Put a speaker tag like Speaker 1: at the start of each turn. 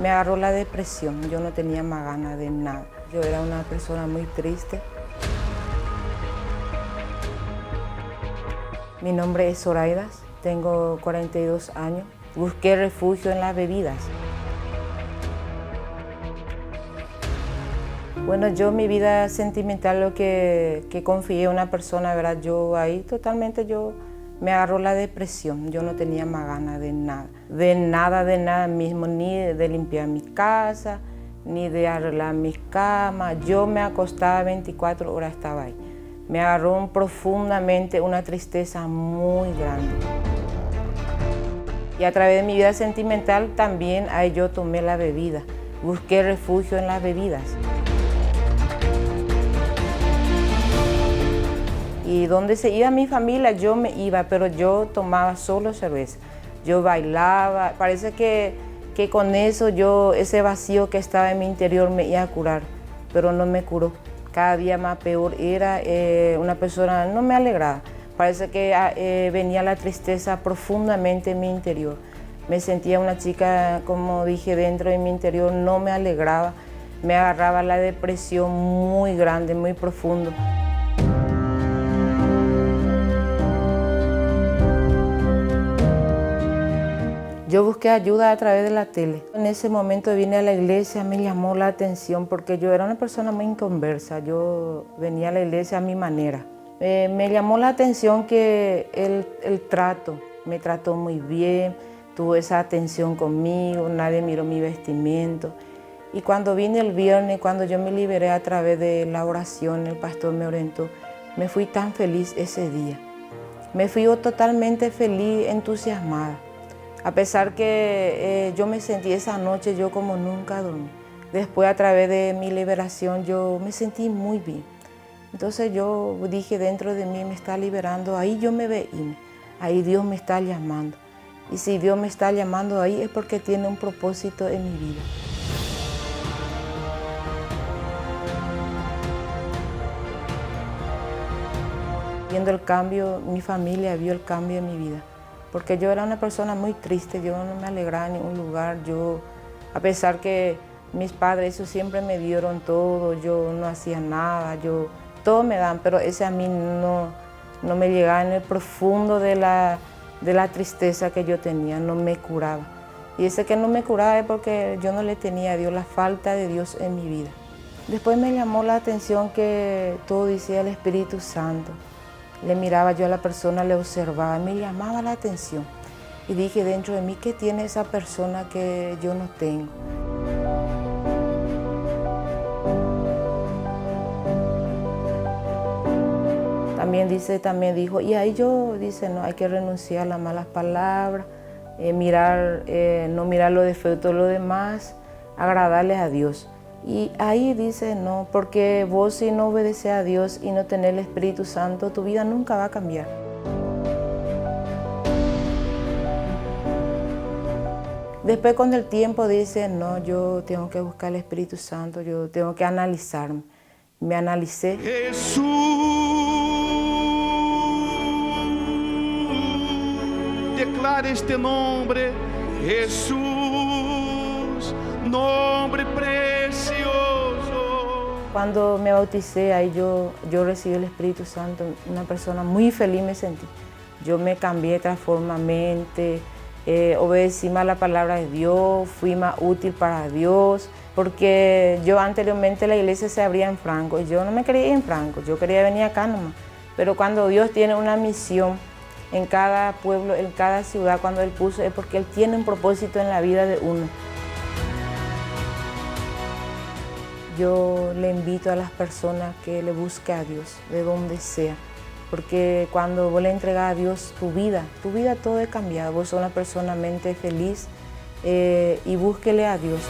Speaker 1: Me agarró la depresión, yo no tenía más ganas de nada. Yo era una persona muy triste. Mi nombre es Zoraida, tengo 42 años. Busqué refugio en las bebidas. Bueno, yo mi vida sentimental, lo que confié en una persona, ¿verdad? Yo ahí totalmente me agarró la depresión. Yo no tenía más ganas de nada mismo, ni de limpiar mi casa, ni de arreglar mis camas. Yo me acostaba 24 horas, estaba ahí. Me agarró profundamente una tristeza muy grande. Y a través de mi vida sentimental también ahí yo tomé la bebida. Busqué refugio en las bebidas. Y donde se iba mi familia, yo me iba, pero yo tomaba solo cerveza. Yo bailaba, parece que con eso ese vacío que estaba en mi interior me iba a curar, pero no me curó. Cada día más peor era, una persona no me alegraba. Parece que venía la tristeza profundamente en mi interior. Me sentía una chica, como dije, dentro de mi interior, no me alegraba. Me agarraba la depresión muy grande, muy profundo. Yo busqué ayuda a través de la tele. En ese momento vine a la iglesia, me llamó la atención porque yo era una persona muy inconversa. Yo venía a la iglesia a mi manera. Me llamó la atención que el trato, me trató muy bien, tuvo esa atención conmigo, nadie miró mi vestimenta. Y cuando vine el viernes, cuando yo me liberé a través de la oración, el pastor me orientó, me fui tan feliz ese día. Me fui totalmente feliz, entusiasmada. A pesar que yo me sentí esa noche, yo como nunca dormí. Después, a través de mi liberación, yo me sentí muy bien. Entonces yo dije, dentro de mí me está liberando, ahí yo me veí, ahí Dios me está llamando. Y si Dios me está llamando ahí es porque tiene un propósito en mi vida. Viendo el cambio, mi familia vio el cambio en mi vida. Porque yo era una persona muy triste, yo no me alegraba en ningún lugar. A pesar que mis padres eso siempre me dieron todo, yo no hacía nada, todo me dan, pero ese a mí no me llegaba en el profundo de la tristeza que yo tenía, no me curaba. Y ese que no me curaba es porque yo no le tenía a Dios, la falta de Dios en mi vida. Después me llamó la atención que todo decía el Espíritu Santo. Le miraba yo a la persona, le observaba, me llamaba la atención. Y dije dentro de mí, ¿qué tiene esa persona que yo no tengo? También dijo, y ahí dice, no, hay que renunciar a las malas palabras, no mirar los defectos de los demás, agradarles a Dios. Y ahí dice, no, porque vos si no obedeces a Dios y no tenés el Espíritu Santo, tu vida nunca va a cambiar. Después con el tiempo dice, no, yo tengo que buscar el Espíritu Santo, yo tengo que analizarme. Me analicé.
Speaker 2: Jesús, declara este nombre, Jesús, nombre precioso.
Speaker 1: Cuando me bauticé, ahí yo recibí el Espíritu Santo, una persona muy feliz me sentí. Yo me cambié, transformé la mente, obedecí más la palabra de Dios, fui más útil para Dios, porque yo anteriormente la iglesia se abría en Franco y yo no me quería ir en Franco, yo quería venir acá nomás. Pero cuando Dios tiene una misión en cada pueblo, en cada ciudad, cuando Él puso, es porque Él tiene un propósito en la vida de uno. Yo le invito a las personas que le busquen a Dios, de donde sea, porque cuando vos le entregas a Dios tu vida todo es cambiado. Vos sos una persona mente feliz y búsquele a Dios.